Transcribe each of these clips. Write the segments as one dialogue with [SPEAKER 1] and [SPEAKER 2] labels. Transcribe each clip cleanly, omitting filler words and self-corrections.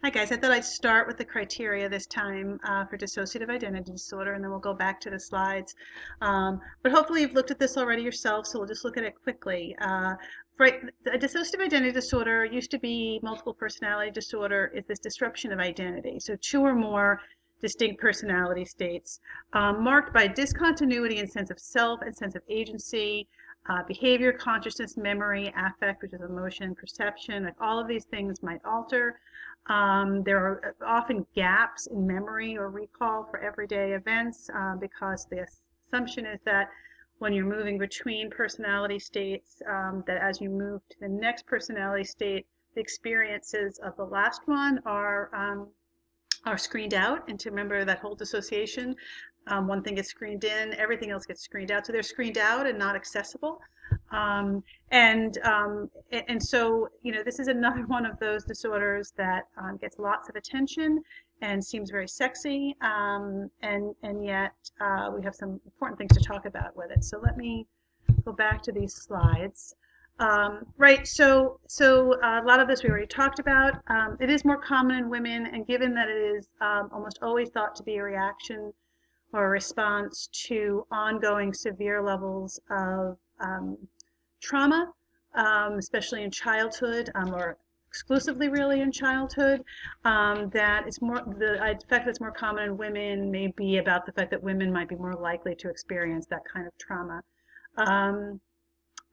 [SPEAKER 1] Hi guys, I thought I'd start with the criteria this time for dissociative identity disorder, and then we'll go back to the slides. But hopefully you've looked at this already yourself, so we'll just look at it quickly. Right, a dissociative identity disorder used to be multiple personality disorder, is this disruption of identity. So two or more distinct personality states marked by discontinuity in sense of self and sense of agency, behavior, consciousness, memory, affect, which is emotion, perception, like all of these things might alter. There are often gaps in memory or recall for everyday events because the assumption is that when you're moving between personality states, that as you move to the next personality state, the experiences of the last one are screened out. And to remember that whole dissociation, one thing gets screened in, everything else gets screened out. So they're screened out and not accessible. And so, this is another one of those disorders that gets lots of attention and seems very sexy, and yet we have some important things to talk about with it. So let me go back to these slides. Right, so a lot of this we already talked about. It is more common in women, and given that it is almost always thought to be a reaction or a response to ongoing severe levels of trauma, especially in childhood, or exclusively really in childhood, that it's more, the fact that it's more common in women may be about the fact that women might be more likely to experience that kind of trauma.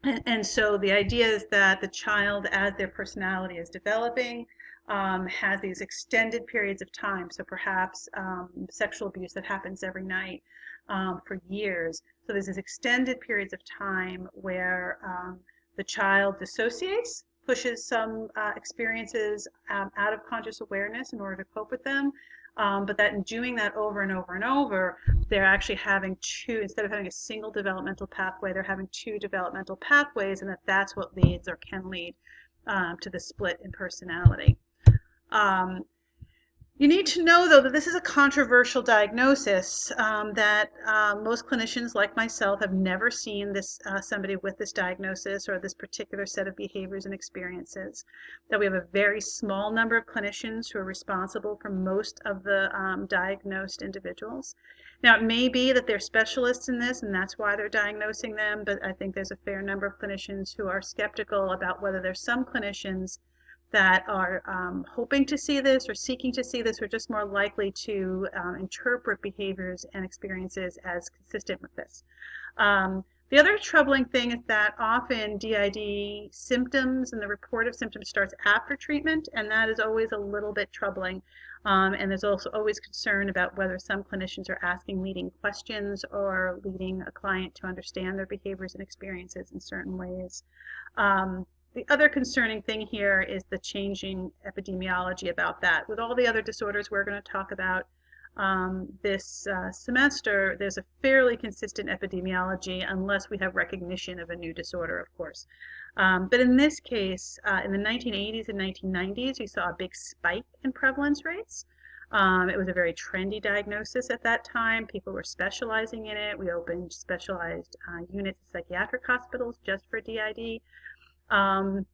[SPEAKER 1] And so the idea is that the child, as their personality is developing, has these extended periods of time. So perhaps sexual abuse that happens every night for years. So there's these extended periods of time where the child dissociates, pushes some experiences out of conscious awareness in order to cope with them. But that in doing that over and over and over, they're actually having two, instead of having a single developmental pathway, they're having two developmental pathways, and that's what leads or can lead to the split in personality. You need to know, though, that this is a controversial diagnosis, that most clinicians, like myself, have never seen somebody with this diagnosis or this particular set of behaviors and experiences, that we have a very small number of clinicians who are responsible for most of the diagnosed individuals. Now, it may be that they're specialists in this, and that's why they're diagnosing them, but I think there's a fair number of clinicians who are skeptical about whether there's some clinicians that are hoping to see this or seeking to see this, or just more likely to interpret behaviors and experiences as consistent with this. The other troubling thing is that often DID symptoms and the report of symptoms starts after treatment, and that is always a little bit troubling. And there's also always concern about whether some clinicians are asking leading questions or leading a client to understand their behaviors and experiences in certain ways. The other concerning thing here is the changing epidemiology about that. With all the other disorders we're going to talk about this semester, there's a fairly consistent epidemiology unless we have recognition of a new disorder, of course. But in this case, in the 1980s and 1990s, we saw a big spike in prevalence rates. It was a very trendy diagnosis at that time. People were specializing in it. We opened specialized units in psychiatric hospitals just for DID. And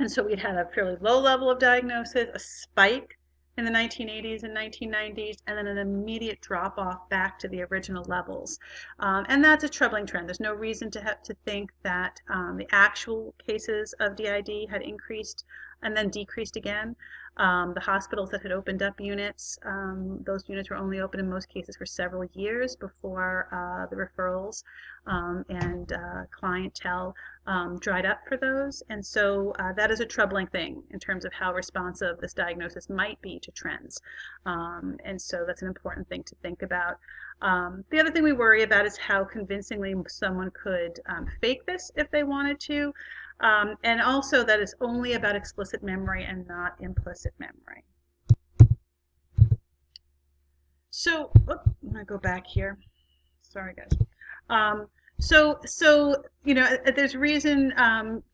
[SPEAKER 1] so we'd had a fairly low level of diagnosis, a spike in the 1980s and 1990s, and then an immediate drop off back to the original levels. And that's a troubling trend. There's no reason to think that the actual cases of DID had increased and then decreased again. The hospitals that had opened up units, those units were only open in most cases for several years before the referrals and clientele dried up for those. And so that is a troubling thing in terms of how responsive this diagnosis might be to trends. And so that's an important thing to think about. The other thing we worry about is how convincingly someone could fake this if they wanted to. And also that it's only about explicit memory and not implicit memory. So, I'm going to go back here. Sorry, guys. So there's reason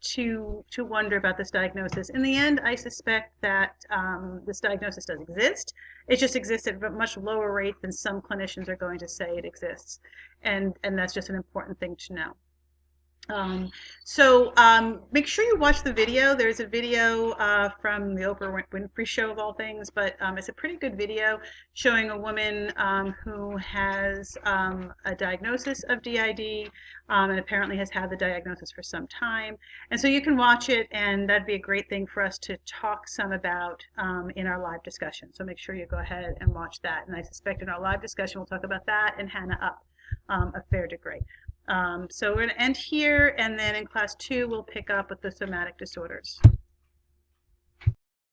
[SPEAKER 1] to wonder about this diagnosis. In the end, I suspect that this diagnosis does exist. It just exists at a much lower rate than some clinicians are going to say it exists, and that's just an important thing to know. Make sure you watch the video. There's a video from the Oprah Winfrey Show of all things, but it's a pretty good video showing a woman who has a diagnosis of DID and apparently has had the diagnosis for some time. And so you can watch it, and that'd be a great thing for us to talk some about in our live discussion. So make sure you go ahead and watch that. And I suspect in our live discussion we'll talk about that and Hannah Up a fair degree. So we're going to end here, and then in class 2 we'll pick up with the somatic disorders.